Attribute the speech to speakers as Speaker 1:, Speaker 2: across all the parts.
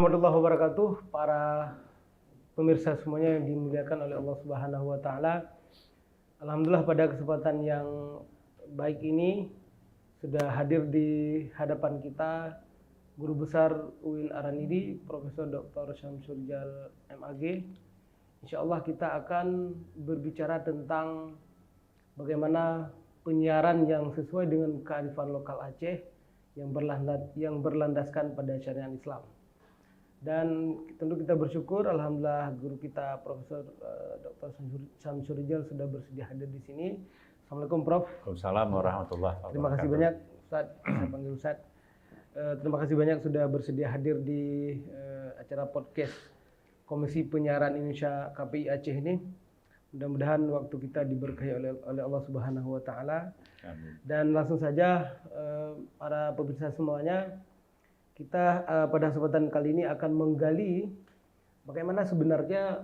Speaker 1: warahmatullahi wabarakatuh, para pemirsa semuanya yang dimuliakan oleh Allah Subhanahu wa taala. Alhamdulillah pada kesempatan yang baik ini sudah hadir di hadapan kita Guru Besar UIN Aranidi, Profesor Dr. Syamsurijal MAG. Insyaallah kita akan berbicara tentang bagaimana penyiaran yang sesuai dengan kearifan lokal Aceh yang berlandaskan pada syariat Islam. Dan tentu kita bersyukur, alhamdulillah guru kita Profesor Dr. Syamsurijal sudah bersedia hadir di sini. Assalamualaikum Prof.
Speaker 2: Waalaikumsalam warahmatullahi wabarakatuh.
Speaker 1: Terima kasih banyak Ustaz, saya panggil Ustaz. Terima kasih banyak sudah bersedia hadir di acara podcast Komisi Penyiaran Indonesia KPI Aceh ini. Mudah-mudahan waktu kita diberkahi oleh Allah Subhanahu wa taala. Dan langsung saja para pemirsa semuanya, kita pada kesempatan kali ini akan menggali bagaimana sebenarnya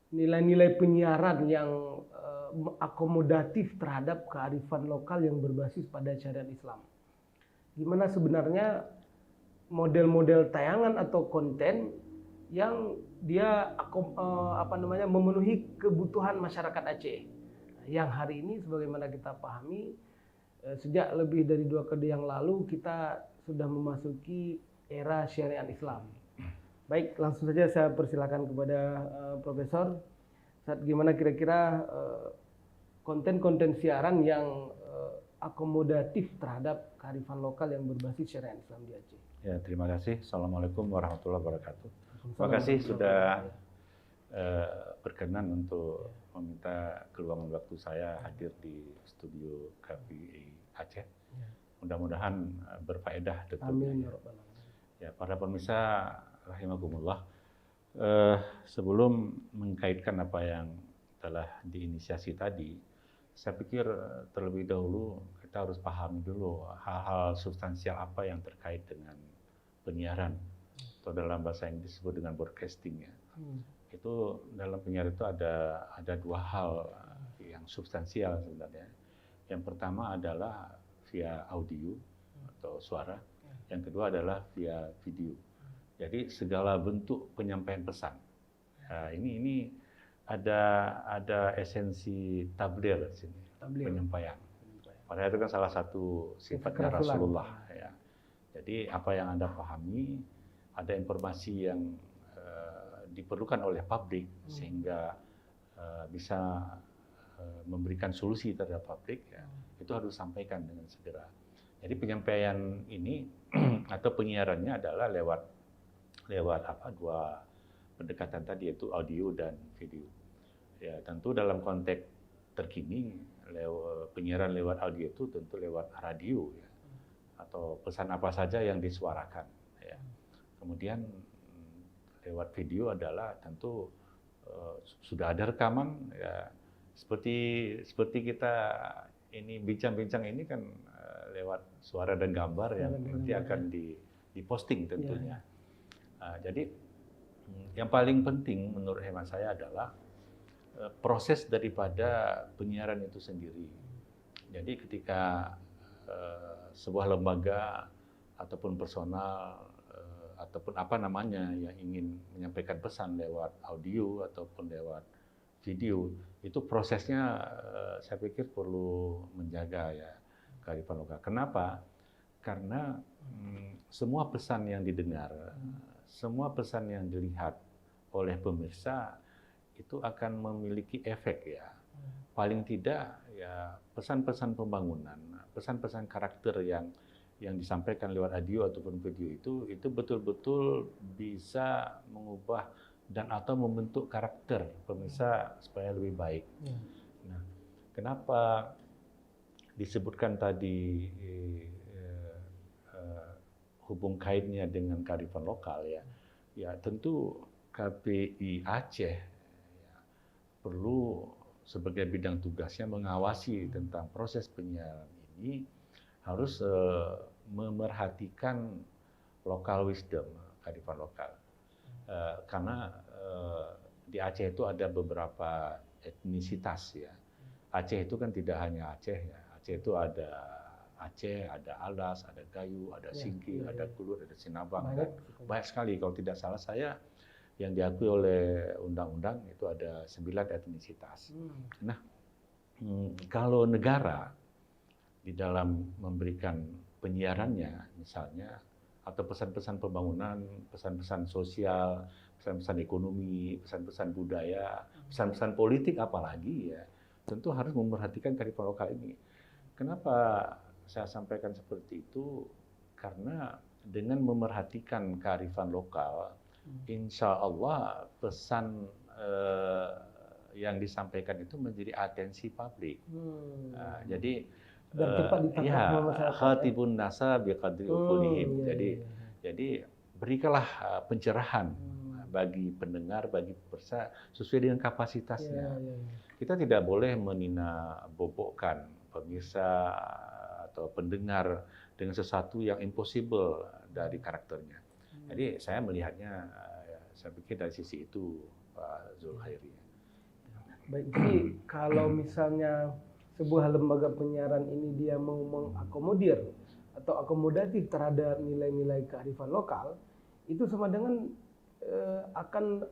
Speaker 1: nilai-nilai penyiaran yang akomodatif terhadap kearifan lokal yang berbasis pada syariat Islam. Gimana sebenarnya model-model tayangan atau konten yang dia memenuhi kebutuhan masyarakat Aceh. Yang hari ini sebagaimana kita pahami, sejak lebih dari 2 dekade yang lalu kita sudah memasuki era syariat Islam. Baik, langsung saja saya persilakan kepada Profesor. Saat gimana kira-kira konten-konten siaran yang akomodatif terhadap kearifan lokal yang berbasis syariat Islam di Aceh.
Speaker 2: Ya, terima kasih. Assalamualaikum warahmatullahi wabarakatuh. Terima kasih sudah berkenan untuk meminta keluangan waktu saya hadir di studio KPI Aceh. Mudah-mudahan berfaedah tentunya. Ya, para pemirsa rahimakumullah. Sebelum mengkaitkan apa yang telah diinisiasi tadi, saya pikir terlebih dahulu kita harus pahami dulu hal-hal substansial apa yang terkait dengan penyiaran, atau dalam bahasa Inggris disebut dengan broadcasting ya. Itu dalam penyiaran itu ada 2 hal yang substansial sebenarnya. Yang pertama adalah via audio atau suara, yang kedua adalah via video. Jadi segala bentuk penyampaian pesan. Nah, ini ada esensi tabligh di sini, penyampaian. Padahal itu kan salah satu sifatnya Rasulullah ya. Jadi apa yang Anda pahami, ada informasi yang diperlukan oleh publik sehingga bisa memberikan solusi terhadap publik ya, itu harus disampaikan dengan segera. Jadi penyampaian ini atau penyiarannya adalah lewat 2 pendekatan tadi, yaitu audio dan video. Ya, tentu dalam konteks terkini penyiaran lewat audio itu tentu lewat radio ya, atau pesan apa saja yang disuarakan ya. Kemudian lewat video adalah tentu sudah ada rekaman ya, seperti kita ini bincang-bincang ini kan lewat suara dan gambar yang nanti akan diposting tentunya. Jadi yang paling penting menurut hemat saya adalah proses daripada penyiaran itu sendiri. Jadi ketika sebuah lembaga ataupun personal ataupun apa namanya yang ingin menyampaikan pesan lewat audio ataupun lewat video, itu prosesnya saya pikir perlu menjaga ya kearifan lokal. Kenapa? Karena semua pesan yang didengar, semua pesan yang dilihat oleh pemirsa itu akan memiliki efek ya. Paling tidak ya pesan-pesan pembangunan, pesan-pesan karakter yang disampaikan lewat audio ataupun video itu betul-betul bisa mengubah dan atau membentuk karakter pemirsa supaya lebih baik. Nah, kenapa disebutkan tadi hubung kaitnya dengan kearifan lokal ya? Ya tentu KPI Aceh ya, perlu sebagai bidang tugasnya mengawasi tentang proses penyiaran ini, harus memerhatikan local wisdom, kearifan lokal. Karena di Aceh itu ada beberapa etnisitas ya. Aceh itu kan tidak hanya Aceh ya. Aceh itu ada Aceh, ada Alas, ada Gayo, ada Singki, ada Kulut, ada Sinabang. Banyak sekali. Kalau tidak salah saya yang diakui oleh undang-undang itu ada 9 etnisitas. Nah, kalau negara di dalam memberikan penyiarannya misalnya, atau pesan-pesan pembangunan, pesan-pesan sosial, pesan-pesan ekonomi, pesan-pesan budaya, pesan-pesan politik apalagi ya, tentu harus memperhatikan kearifan lokal ini. Kenapa saya sampaikan seperti itu? Karena dengan memerhatikan kearifan lokal, insya Allah pesan yang disampaikan itu menjadi atensi publik. Jadi ya, khatibun nasa biqadri uqulihim. Jadi berikanlah pencerahan bagi pendengar, bagi pemirsa sesuai dengan kapasitasnya. Kita tidak boleh menina bobokkan pemirsa atau pendengar dengan sesuatu yang impossible dari karakternya. Jadi saya melihatnya, saya pikir dari sisi itu Pak Zulkhairi.
Speaker 1: Baik, jadi kalau misalnya sebuah lembaga penyiaran ini dia mau mengakomodir atau akomodatif terhadap nilai-nilai kearifan lokal, itu sama dengan akan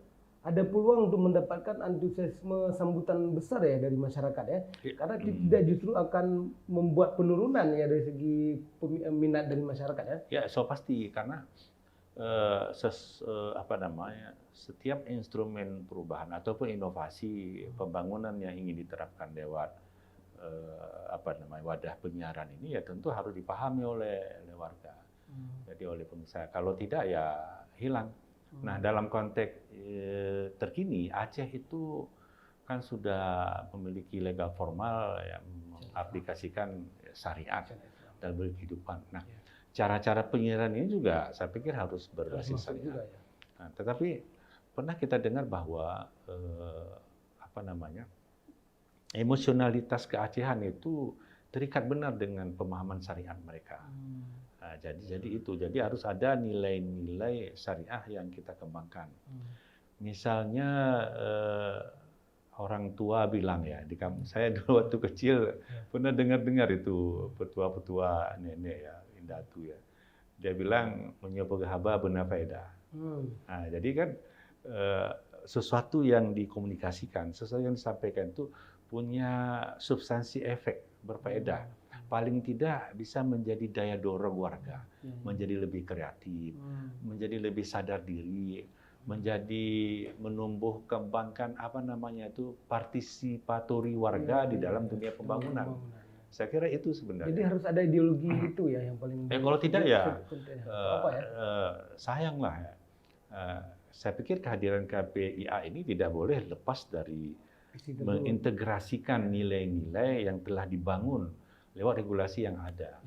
Speaker 1: ada peluang untuk mendapatkan antusiasme sambutan besar ya dari masyarakat ya, karena tidak justru akan membuat penurunan ya dari segi minat dari masyarakat ya.
Speaker 2: Ya, so pasti karena setiap instrumen perubahan ataupun inovasi pembangunan yang ingin diterapkan lewat wadah penyiaran ini ya tentu harus dipahami oleh warga, jadi oleh pemirsa. Kalau tidak ya hilang. Nah, dalam konteks terkini, Aceh itu kan sudah memiliki legal formal yang mengaplikasikan syariat dalam berkehidupan. Nah, cara-cara penyiaran ini juga saya pikir harus berbasis syariat. Nah, tetapi pernah kita dengar bahwa emosionalitas keacehan itu terikat benar dengan pemahaman syariat mereka. Nah, jadi harus ada nilai-nilai syariah yang kita kembangkan. Misalnya orang tua bilang ya, di kampung saya dulu waktu kecil pernah dengar itu petua-petua nenek ya, Indatu ya. Dia bilang menyebogahaba benar faedah. Nah, jadi kan sesuatu yang dikomunikasikan, sesuatu yang disampaikan itu punya substansi efek berfaedah. Paling tidak bisa menjadi daya dorong warga, menjadi lebih kreatif, menjadi lebih sadar diri, menjadi menumbuh kembangkan partisipatori warga di dalam dunia pembangunan. Saya kira itu sebenarnya.
Speaker 1: Jadi harus ada ideologi itu ya yang paling.
Speaker 2: Kalau tidak ya, sayanglah. Saya pikir kehadiran KPIA ini tidak boleh lepas dari mengintegrasikan nilai-nilai yang telah dibangun lewat regulasi yang ada,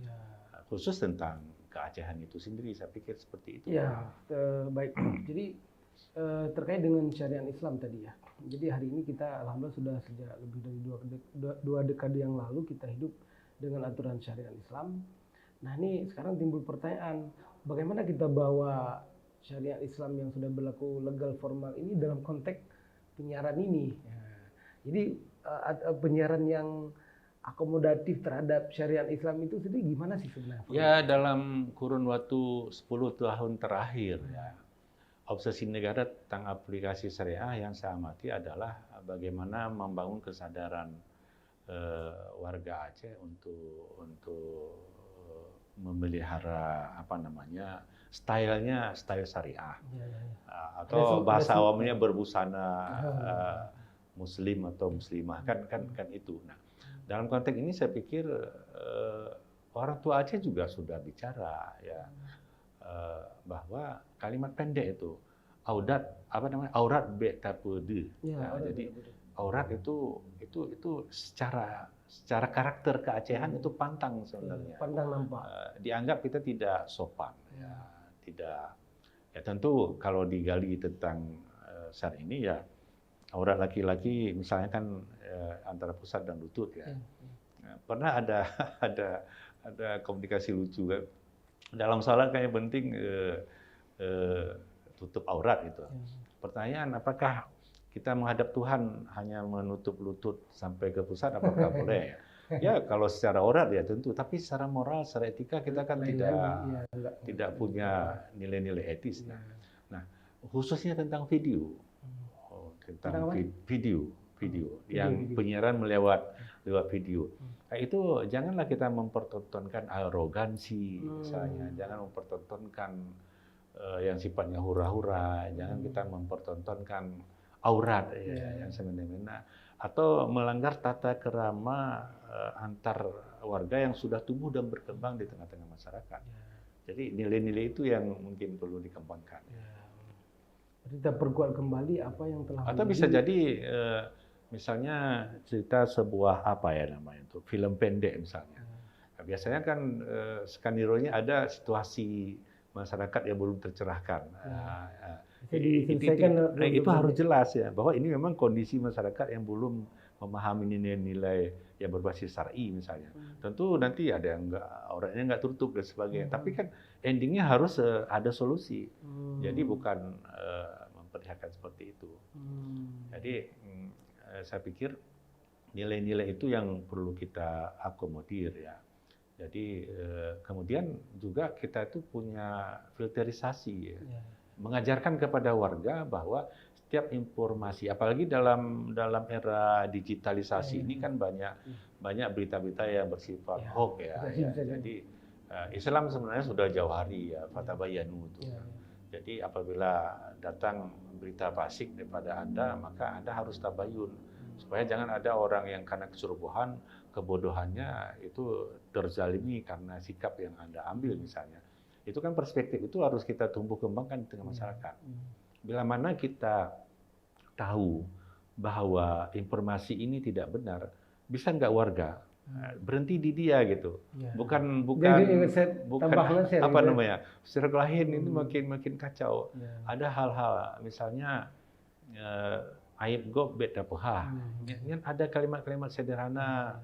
Speaker 2: khusus tentang keacehan itu sendiri. Saya pikir seperti itu.
Speaker 1: Ya, baik. Jadi terkait dengan syariat Islam tadi ya. Jadi hari ini kita alhamdulillah sudah sejak lebih dari dua dekade yang lalu kita hidup dengan aturan syariat Islam. Nah, ini sekarang timbul pertanyaan, bagaimana kita bawa syariat Islam yang sudah berlaku legal formal ini dalam konteks penyiaran ini. Jadi penyiaran yang akomodatif terhadap syariat Islam itu sendiri gimana sih sebenarnya?
Speaker 2: Ya, dalam kurun waktu 10 tahun terakhir ya, obsesi negara tentang aplikasi syariah yang saya amati adalah bagaimana membangun kesadaran warga Aceh untuk memelihara style syariah, atau bahasa awamnya berbusana muslim atau muslimah kan itu. Nah, dalam konteks ini saya pikir orang tua Aceh juga sudah bicara ya, bahwa kalimat pendek itu aurat betapede. Jadi aurat itu secara karakter keacehan itu pantang sebenarnya.
Speaker 1: Pantang nampak.
Speaker 2: Dianggap kita tidak sopan ya, tidak. Ya tentu kalau digali tentang syar ini ya, aurat laki-laki misalnya kan antara pusat dan lutut ya. Pernah ada komunikasi lucu kan. Dalam salat kayak penting tutup aurat gitu. Pertanyaan, apakah kita menghadap Tuhan hanya menutup lutut sampai ke pusat, apakah boleh? Ya kalau secara oral ya tentu, tapi secara moral, secara etika kita kan
Speaker 1: Lain
Speaker 2: tidak
Speaker 1: lagi, ya,
Speaker 2: tidak punya nilai-nilai etis.
Speaker 1: Ya.
Speaker 2: Nah, khususnya tentang video, tentang
Speaker 1: Tentang apa?
Speaker 2: video yang penyiaran lewat video. Nah, itu janganlah kita mempertontonkan arogansi misalnya, jangan mempertontonkan yang sifatnya hura-hura, jangan kita mempertontonkan aurat yang semena-mena atau melanggar tata kerama antar warga yang sudah tumbuh dan berkembang di tengah-tengah masyarakat. Jadi nilai-nilai itu yang mungkin perlu dikembangkan.
Speaker 1: Jadi kita perkuat kembali apa yang telah
Speaker 2: atau bisa jadi misalnya cerita sebuah apa ya namanya itu film pendek misalnya. Nah, biasanya kan skenario-nya ada situasi masyarakat yang belum tercerahkan. Itu harus jelas ya bahwa ini memang kondisi masyarakat yang belum memahami nilai-nilai yang berbasis syar'i misalnya. Tentu nanti ada yang orangnya nggak tutup dan sebagainya. Tapi kan endingnya harus ada solusi. Jadi bukan memperlihatkan seperti itu. Jadi saya pikir nilai-nilai itu yang perlu kita akomodir ya. Jadi kemudian juga kita itu punya filterisasi ya. Mengajarkan kepada warga bahwa setiap informasi, apalagi dalam era digitalisasi ini kan banyak berita-berita yang bersifat hoax ya. Jadi Islam sebenarnya sudah jauh hari ya, fatabayanu itu. Jadi apabila datang berita fasik daripada Anda, maka Anda harus tabayun supaya jangan ada orang yang karena kesuruhan, kebodohannya itu terzalimi karena sikap yang Anda ambil misalnya. Itu kan perspektif itu harus kita tumbuh kembangkan di tengah masyarakat. Bila mana kita tahu bahwa informasi ini tidak benar, bisa nggak warga berhenti di dia gitu? Bukan apa namanya? Secara kelahiran ini makin kacau. Ada hal-hal misalnya aib gob beda pohah. Ada kalimat-kalimat sederhana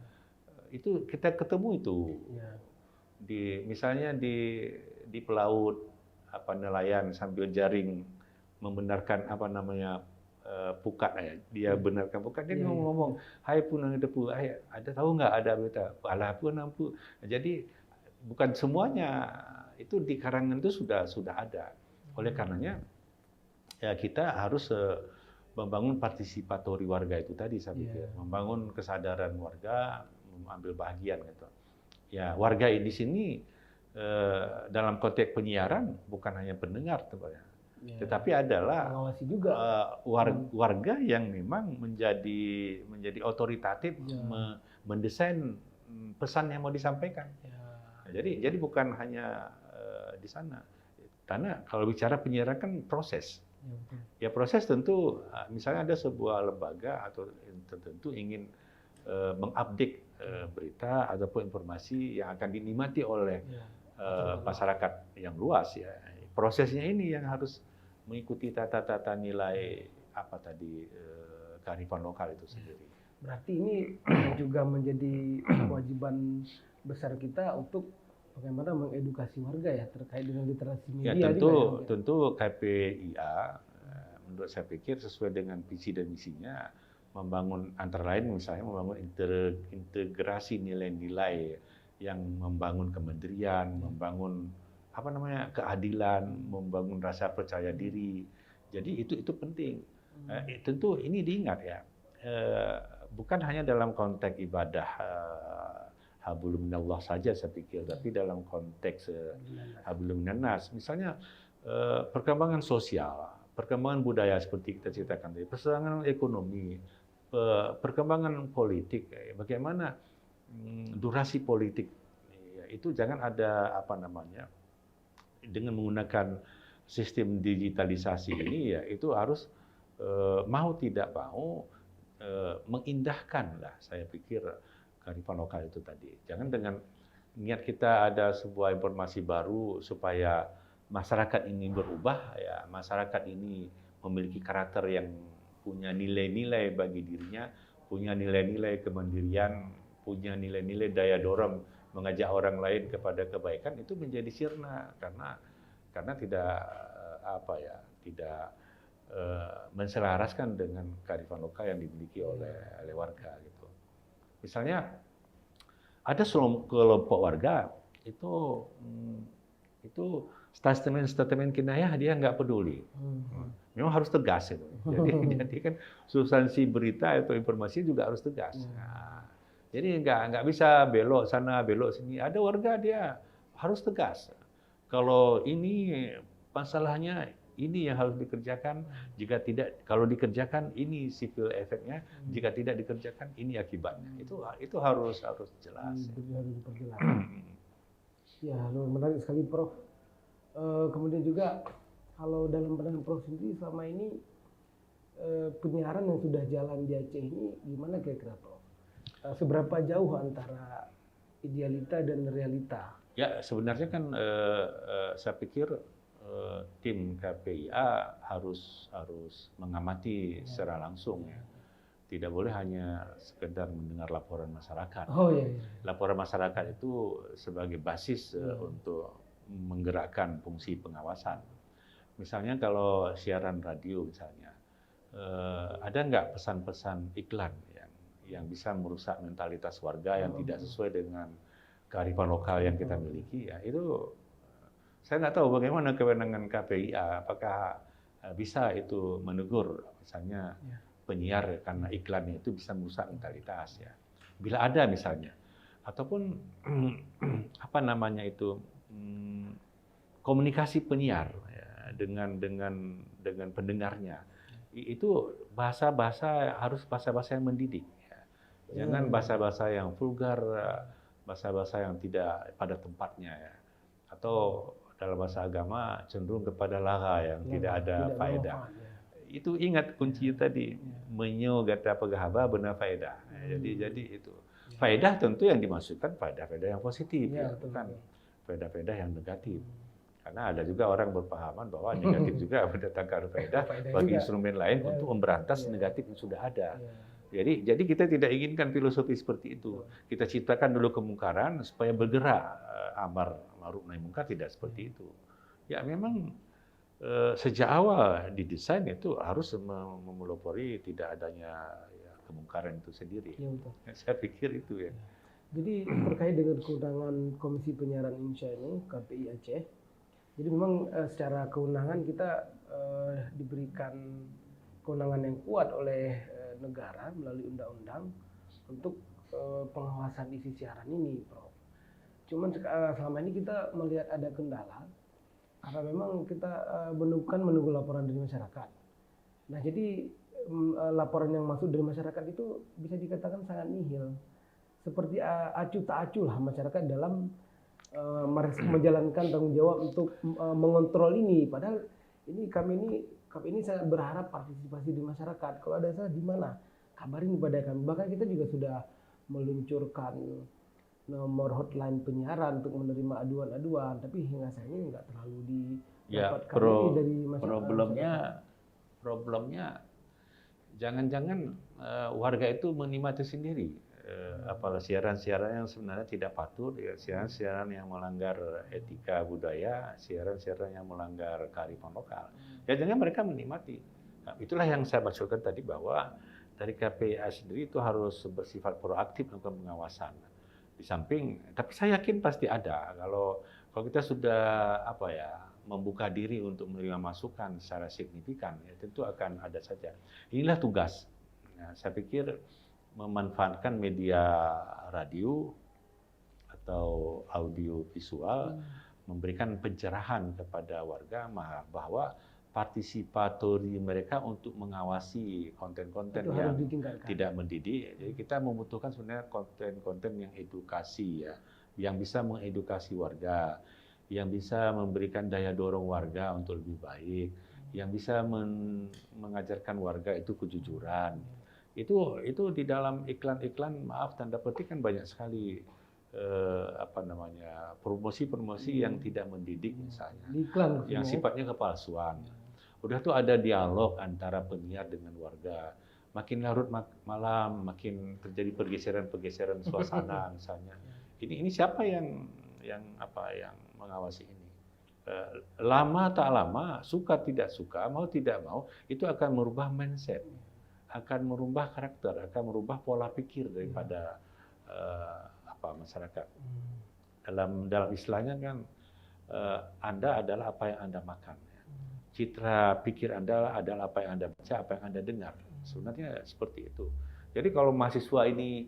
Speaker 2: itu kita ketemu itu. Misalnya di pelaut nelayan sambil jaring membenarkan pukat dia benarkan pukat dia ngomong hai punang depu ada tahu nggak ada berita alah pun nampu. Jadi bukan semuanya itu di karangan itu sudah ada. Oleh karenanya ya kita harus membangun partisipatori warga itu tadi saya pikir, membangun kesadaran warga, mengambil bagian gitu. Ya warga di sini dalam konteks penyiaran bukan hanya pendengar tetapi adalah
Speaker 1: juga
Speaker 2: warga yang memang menjadi otoritatif mendesain pesan yang mau disampaikan. Jadi bukan hanya di sana. Karena kalau bicara penyiaran kan proses. Ya proses tentu misalnya ada sebuah lembaga atau tertentu ingin mengupdate berita ataupun informasi yang akan dinikmati oleh masyarakat yang luas ya. Prosesnya ini yang harus mengikuti tata-tata nilai kearifan lokal itu sendiri.
Speaker 1: Berarti ini juga menjadi kewajiban besar kita untuk bagaimana mengedukasi warga ya terkait dengan literasi media.
Speaker 2: Ya tentu KPIA menurut saya pikir sesuai dengan visi dan misinya membangun antara lain misalnya membangun integrasi nilai-nilai yang membangun kementerian, membangun keadilan, membangun rasa percaya diri. Jadi itu penting. Tentu ini diingat ya, bukan hanya dalam konteks ibadah hablum minallah saja saya pikir, tapi dalam konteks hablum minannas. Misalnya perkembangan sosial, perkembangan budaya seperti kita ceritakan tadi, perkembangan ekonomi, perkembangan politik, bagaimana durasi politik itu jangan ada dengan menggunakan sistem digitalisasi ini ya itu harus mau tidak mau mengindahkan lah saya pikir kearifan lokal itu tadi. Jangan dengan niat kita ada sebuah informasi baru supaya masyarakat ini berubah ya, masyarakat ini memiliki karakter yang punya nilai-nilai bagi dirinya, punya nilai-nilai kemandirian, punya nilai-nilai daya dorong mengajak orang lain kepada kebaikan itu menjadi sirna karena tidak menselaraskan dengan kearifan lokal yang dimiliki oleh warga gitu. Misalnya ada kelompok warga itu statement kinayah dia nggak peduli. Memang harus tegas itu. Jadi kan substansi berita atau informasi juga harus tegas. Nah, jadi nggak bisa belok sana belok sini. Ada warga dia harus tegas. Kalau ini masalahnya ini yang harus dikerjakan. Jika tidak, kalau dikerjakan ini civil efeknya. Jika tidak dikerjakan ini akibatnya. Itu harus jelas.
Speaker 1: Harus diperjelas. Ya, menarik sekali, Prof. Kemudian juga kalau dalam pandangan Prof sendiri selama ini penyiaran yang sudah jalan di Aceh ini gimana kira-kira, Prof? Seberapa jauh antara idealita dan realita?
Speaker 2: Ya, sebenarnya kan saya pikir tim KPIA harus mengamati secara langsung ya. Tidak boleh hanya sekedar mendengar laporan masyarakat.
Speaker 1: Oh iya.
Speaker 2: Laporan masyarakat itu sebagai basis untuk menggerakkan fungsi pengawasan. Misalnya kalau siaran radio misalnya, ada nggak pesan-pesan iklan yang bisa merusak mentalitas warga yang tidak sesuai dengan kearifan lokal yang kita miliki? Ya, itu saya nggak tahu bagaimana kewenangan KPIA, apakah bisa itu menegur misalnya penyiar karena iklannya itu bisa merusak mentalitas ya. Bila ada misalnya, ataupun apa namanya itu komunikasi penyiar ya, dengan pendengarnya, itu bahasa-bahasa harus bahasa-bahasa yang mendidik. Ya. Jangan bahasa-bahasa yang vulgar, bahasa-bahasa yang tidak pada tempatnya ya. Atau dalam bahasa agama cenderung kepada lara yang tidak ada faedah. Itu ingat kuncinya tadi, menyo gata pegahaba benar faedah. Jadi itu faedah tentu yang dimaksudkan faedah-faedah yang positif, bukan faedah-faedah yang negatif. Karena ada juga orang berpahaman bahwa negatif juga mendatangkan faedah bagi instrumen lain untuk memberantas negatif yang sudah ada. Jadi kita tidak inginkan filosofi seperti itu. Kita ciptakan dulu kemungkaran supaya bergerak amar ma'ruf nahi munkar, tidak seperti itu. Ya memang sejak awal didesain itu harus memelopori tidak adanya kemungkaran itu sendiri.
Speaker 1: Ya, betul.
Speaker 2: Saya pikir itu ya.
Speaker 1: Jadi terkait dengan kewenangan Komisi Penyiaran Indonesia ini, KPI Aceh, jadi memang secara kewenangan kita diberikan kewenangan yang kuat oleh negara melalui undang-undang untuk pengawasan isi siaran ini, Prof. Cuman selama ini kita melihat ada kendala karena memang kita menunggu laporan dari masyarakat. Nah, jadi laporan yang masuk dari masyarakat itu bisa dikatakan sangat nihil. Seperti acuh tak acuh lah masyarakat dalam menjalankan tanggung jawab untuk mengontrol ini. Padahal kami ini sangat berharap partisipasi di masyarakat. Kalau ada salah di mana? Kabarin kepada kami. Bahkan kita juga sudah meluncurkan nomor hotline penyiaran untuk menerima aduan-aduan, tapi hingga saat ini nggak terlalu didapatkan dari masyarakat.
Speaker 2: Problemnya jangan-jangan warga itu menikmati sendiri. Apalagi siaran-siaran yang sebenarnya tidak patut, ya, siaran-siaran yang melanggar etika budaya, siaran-siaran yang melanggar kearifan lokal. Ya jangan mereka menikmati. Nah, itulah yang saya maksudkan tadi bahwa dari KPIA sendiri itu harus bersifat proaktif melakukan pengawasan. Di samping, tapi saya yakin pasti ada. Kalau kita sudah membuka diri untuk menerima masukan secara signifikan, ya tentu akan ada saja. Inilah tugas. Nah, saya pikir memanfaatkan media radio atau audio visual, memberikan pencerahan kepada warga bahwa partisipatori mereka untuk mengawasi konten-konten yang tidak mendidik. Jadi kita membutuhkan sebenarnya konten-konten yang edukasi ya, yang bisa mengedukasi warga, yang bisa memberikan daya dorong warga untuk lebih baik, yang bisa mengajarkan warga itu kejujuran. Itu di dalam iklan-iklan, maaf tanda petik kan banyak sekali promosi-promosi yang tidak mendidik misalnya, yang sifatnya kepalsuan. Udah tuh ada dialog antara penyiar dengan warga. Makin larut malam, makin terjadi pergeseran suasana misalnya. Ini siapa yang mengawasi ini? Lama tak lama, suka tidak suka, mau tidak mau, itu akan merubah mindset, akan merubah karakter, akan merubah pola pikir daripada masyarakat. Dalam istilahnya kan Anda adalah apa yang Anda makan. Citra pikir Anda adalah apa yang Anda baca, apa yang Anda dengar. Sebenarnya seperti itu. Jadi kalau mahasiswa ini,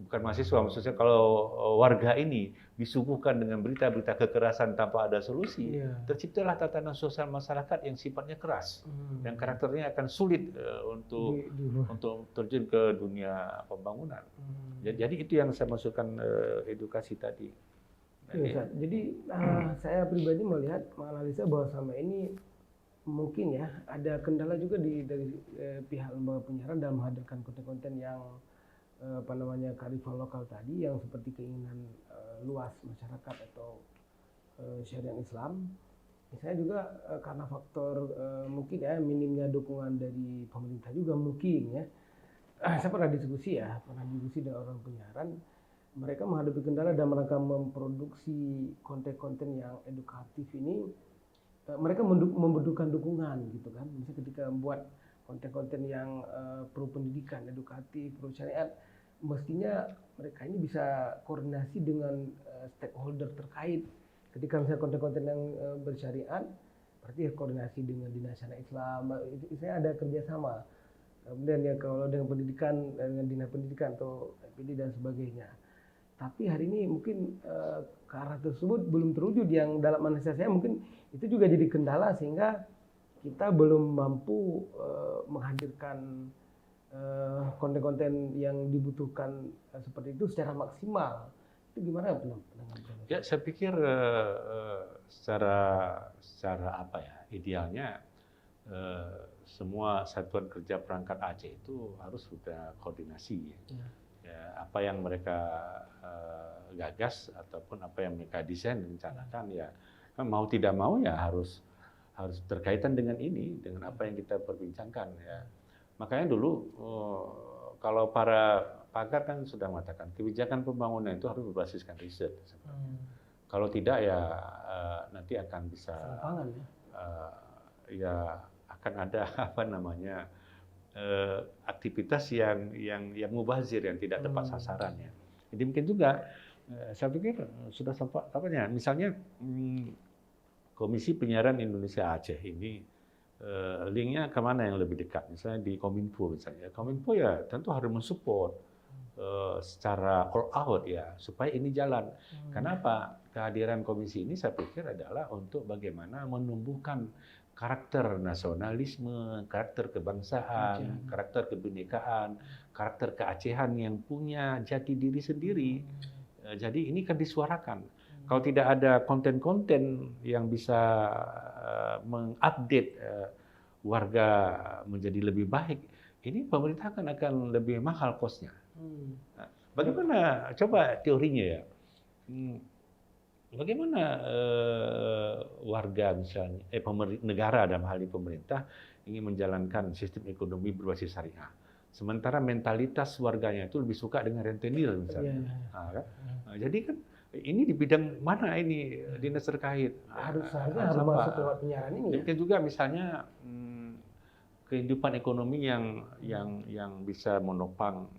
Speaker 2: bukan mahasiswa, maksudnya kalau warga ini disuguhkan dengan berita-berita kekerasan tanpa ada solusi, terciptalah tatanan sosial masyarakat yang sifatnya keras, yang karakternya akan sulit untuk terjun ke dunia pembangunan. Jadi itu yang saya maksudkan edukasi tadi.
Speaker 1: Jadi saya pribadi menganalisa bahwa selama ini mungkin ya ada kendala juga dari pihak lembaga penyiaran dalam menghadirkan konten-konten yang kearifan lokal tadi, yang seperti keinginan luas masyarakat atau syariat Islam. Saya juga karena faktor mungkin ya minimnya dukungan dari pemerintah juga mungkin ya. Saya pernah diskusi dengan orang penyiaran. Mereka menghadapi kendala dalam rangka memproduksi konten-konten yang edukatif ini. Mereka membutuhkan dukungan gitu kan. Misalnya ketika membuat konten-konten yang pro pendidikan, edukatif, pro syariat, mestinya mereka ini bisa koordinasi dengan stakeholder terkait. Ketika misalnya konten-konten yang bersyariat, berarti koordinasi dengan Dinas Syariat Islam, itu ada kerjasama. Kemudian ya kalau dengan pendidikan, dengan Dinas Pendidikan atau PD dan sebagainya. Tapi hari ini mungkin ke arah tersebut belum terwujud, yang dalam analisa saya mungkin itu juga jadi kendala sehingga kita belum mampu menghadirkan konten-konten yang dibutuhkan seperti itu secara maksimal. Itu gimana pendapat?
Speaker 2: Ya, saya pikir secara apa ya, idealnya semua satuan kerja perangkat Aceh itu harus sudah koordinasi. Ya, apa yang mereka gagas ataupun apa yang mereka desain dan rencanakan, ya mau tidak mau ya harus terkaitan dengan ini, dengan apa yang kita perbincangkan ya. Makanya dulu kalau para pakar kan sudah mengatakan kebijakan pembangunan itu harus berbasiskan riset. Kalau tidak ya nanti akan bisa ya akan ada aktivitas yang mubazir, yang tidak tepat sasarannya. Jadi mungkin juga saya pikir sudah sempat misalnya Komisi Penyiaran Indonesia Aceh ini linknya kemana yang lebih dekat? Misalnya di Kominfo misalnya. Kominfo ya tentu harus mensupport secara all out ya supaya ini jalan. Kenapa? Kehadiran komisi ini saya pikir adalah untuk bagaimana menumbuhkan karakter nasionalisme, karakter kebangsaan, karakter kebinekaan, karakter keacehan yang punya jati diri sendiri. Jadi ini kan disuarakan. Kalau tidak ada konten-konten yang bisa mengupdate warga menjadi lebih baik, ini pemerintah akan lebih mahal kosnya. Nah, bagaimana? Coba teorinya ya. Bagaimana warga misalnya, negara dalam hal ini pemerintah ingin menjalankan sistem ekonomi berbasis syariah, sementara mentalitas warganya itu lebih suka dengan rentenir misalnya. Jadi kan ini di bidang mana ini dinas terkait?
Speaker 1: Harus masuk lewat penyiaran ini.
Speaker 2: Mungkin juga misalnya kehidupan ekonomi yang bisa menopang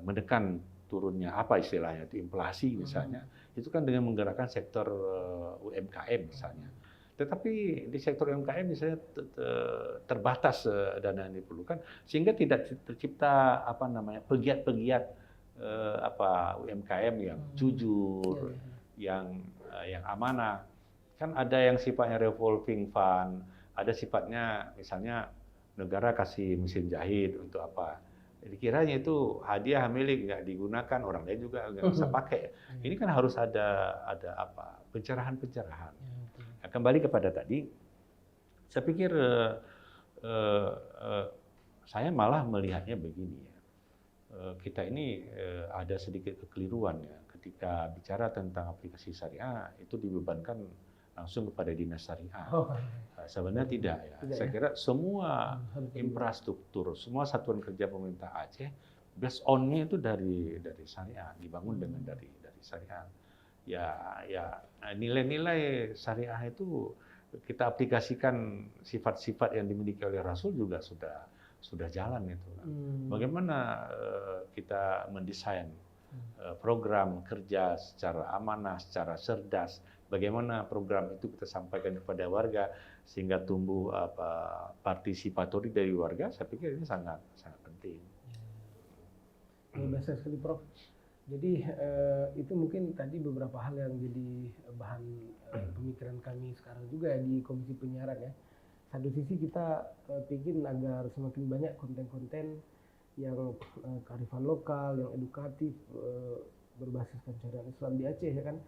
Speaker 2: menekan turunnya apa istilahnya itu inflasi misalnya, itu kan dengan menggerakkan sektor UMKM misalnya. Tetapi di sektor UMKM misalnya terbatas dana yang diperlukan, sehingga tidak tercipta pegiat-pegiat UMKM yang jujur, yang amanah. Kan ada yang sifatnya revolving fund, ada sifatnya misalnya negara kasih mesin jahit untuk apa. Dikiranya itu hadiah milik, nggak digunakan, orang lain juga nggak bisa pakai. Ini kan harus ada pencerahan-pencerahan. Nah, kembali kepada tadi, saya pikir saya malah melihatnya begini ya. Kita ini ada sedikit kekeliruan ya ketika bicara tentang aplikasi syariah itu dibebankan langsung kepada dinas syariah. Sebenarnya tidak ya. Saya kira semua infrastruktur, semua satuan kerja pemerintah Aceh based on-nya itu dari syariah, dibangun dengan dari syariah. Ya nilai-nilai syariah itu kita aplikasikan sifat-sifat yang dimiliki oleh Rasul juga sudah jalan itu. Bagaimana kita mendesain program kerja secara amanah, secara cerdas. Bagaimana program itu kita sampaikan kepada warga sehingga tumbuh partisipatori dari warga. Saya pikir ini sangat penting.
Speaker 1: Biasa sekali, Prof. Jadi itu mungkin tadi beberapa hal yang jadi bahan pemikiran kami sekarang juga ya di Komisi Penyiaran ya. Satu sisi kita ingin agar semakin banyak konten-konten yang kearifan lokal, yang edukatif, berbasiskan syariat Islam di Aceh ya kan.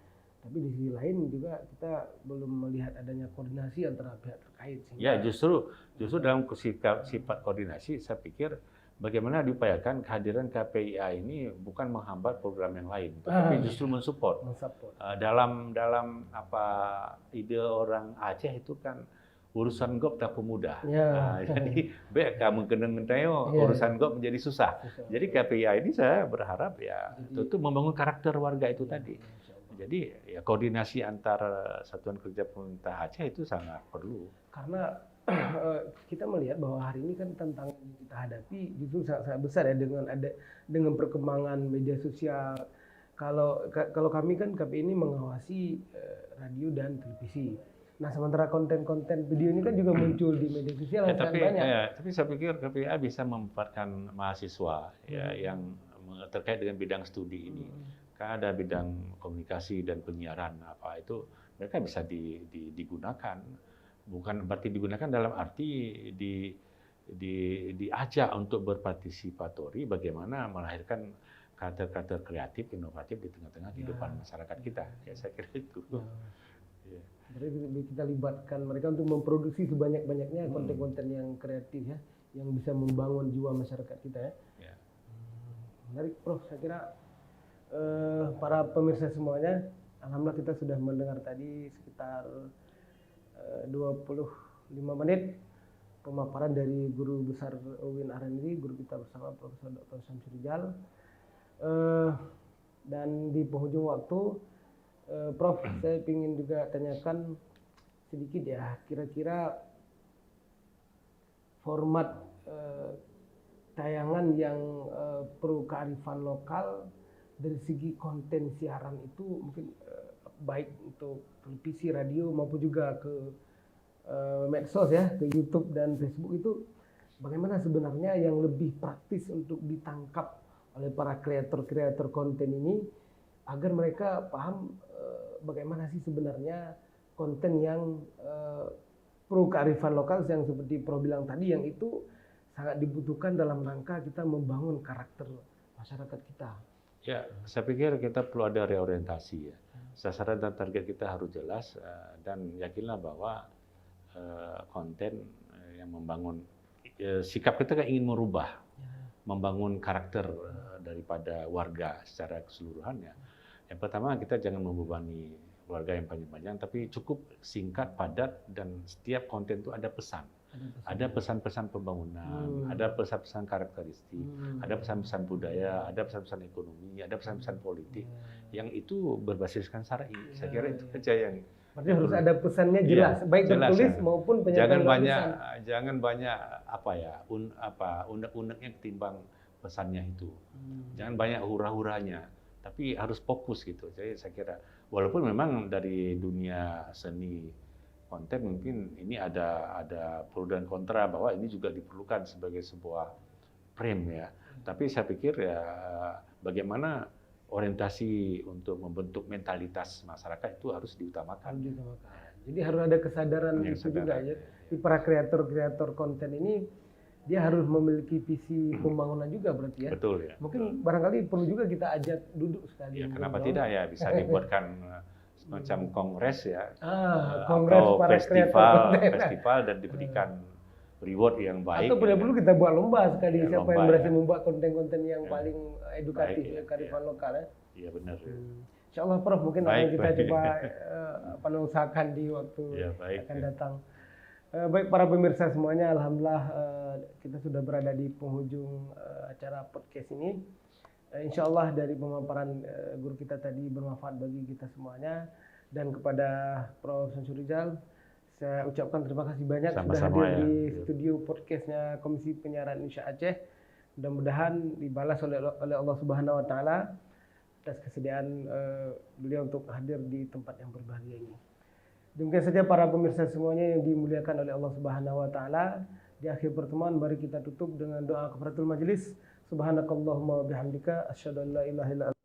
Speaker 1: Tapi di sisi lain juga kita belum melihat adanya koordinasi antara pihak terkait.
Speaker 2: Ya, justru dalam sifat koordinasi saya pikir bagaimana diupayakan kehadiran KPIA ini bukan menghambat program yang lain, tapi justru mensupport. Dalam ide orang Aceh itu kan urusan gop tak pemudah. Jadi baik kamu urusan gop menjadi susah. Jadi KPIA ini saya berharap ya itu membangun karakter warga itu tadi. Jadi ya koordinasi antara satuan kerja pemerintah Aceh itu sangat perlu.
Speaker 1: Karena kita melihat bahwa hari ini kan tantangan yang kita hadapi justru sangat besar ya dengan perkembangan media sosial. Kalau kami kan KPI ini mengawasi radio dan televisi. Nah sementara konten-konten video ini kan juga muncul di media sosial yang sangat banyak.
Speaker 2: Tapi saya pikir KPI bisa memanfaatkan mahasiswa yang terkait dengan bidang studi ini. Kan ada bidang komunikasi dan penyiaran itu mereka bisa digunakan. Bukan berarti digunakan dalam arti diajak untuk berpartisipatori bagaimana melahirkan karakter-karakter kreatif, inovatif di tengah-tengah kehidupan masyarakat kita. Ya saya kira itu.
Speaker 1: Berarti kita libatkan mereka untuk memproduksi sebanyak-banyaknya konten-konten yang kreatif ya, yang bisa membangun jiwa masyarakat kita ya. Menarik, Prof. Saya kira para pemirsa semuanya, alhamdulillah kita sudah mendengar tadi sekitar 25 menit pemaparan dari Guru Besar UIN RNI, guru kita bersama Profesor Dr. Syamsul Rijal. Dan di penghujung waktu, Prof, saya ingin juga tanyakan sedikit ya, kira-kira format tayangan yang perlu kearifan lokal dari segi konten siaran itu mungkin baik untuk televisi, radio maupun juga ke medsos ya, ke YouTube dan Facebook itu bagaimana sebenarnya yang lebih praktis untuk ditangkap oleh para kreator konten ini agar mereka paham bagaimana sih sebenarnya konten yang perlu kearifan lokal yang seperti Prof bilang tadi, yang itu sangat dibutuhkan dalam rangka kita membangun karakter masyarakat kita.
Speaker 2: Ya, saya pikir kita perlu ada reorientasi ya. Sasaran dan target kita harus jelas dan yakinlah bahwa konten yang membangun sikap kita kan ingin merubah, membangun karakter daripada warga secara keseluruhan ya. Yang pertama kita jangan membebani warga yang panjang-panjang, tapi cukup singkat, padat, dan setiap konten itu ada pesan. Ada pesan-pesan pembangunan, ada pesan-pesan karakteristik, ada pesan-pesan budaya, ada pesan-pesan ekonomi, ada pesan-pesan politik, yang itu berbasiskan syar'i. Saya kira itu saja yang.
Speaker 1: Berarti harus ada pesannya jelas, baik tertulis maupun penyampaian.
Speaker 2: Jangan banyak unek-uneknya ketimbang pesannya itu. Jangan banyak hura-huranya, tapi harus fokus gitu. Jadi saya kira walaupun memang dari dunia seni konten mungkin ini ada pro dan kontra bahwa ini juga diperlukan sebagai sebuah frame ya. Tapi saya pikir ya bagaimana orientasi untuk membentuk mentalitas masyarakat itu harus diutamakan.
Speaker 1: Jadi harus ada kesadaran itu juga ya. Para kreator konten ini dia harus memiliki visi pembangunan juga berarti ya.
Speaker 2: Betul ya.
Speaker 1: Mungkin barangkali perlu juga kita ajak duduk sekali.
Speaker 2: Ya, kenapa tidak ya, bisa dibuatkan semacam kongres ya,
Speaker 1: kongres
Speaker 2: atau
Speaker 1: para
Speaker 2: festival dan diberikan reward yang baik.
Speaker 1: Atau perlu kita buat lomba sekali, siapa yang berhasil
Speaker 2: ya.
Speaker 1: membuat konten-konten yang paling edukatif kearifan lokal ya.
Speaker 2: Iya benar.
Speaker 1: Insya Allah Prof, mungkin akan kita coba usahakan di waktu akan datang. Baik para pemirsa semuanya, alhamdulillah kita sudah berada di penghujung acara podcast ini. Insya Allah dari pemaparan guru kita tadi bermanfaat bagi kita semuanya, dan kepada Prof. Syamsul Rijal saya ucapkan terima kasih banyak sudah hadir di studio podcastnya Komisi Penyiaran Indonesia Aceh. Mudah-mudahan dibalas oleh Allah Subhanahu Wa Taala atas kesediaan beliau untuk hadir di tempat yang berbahagia ini. Demikian saja para pemirsa semuanya yang dimuliakan oleh Allah Subhanahu wa taala. Di akhir pertemuan mari kita tutup dengan doa kafaratul majelis. Subhanakallahumma wa bihamdika asyhadu an la ilaha illa anta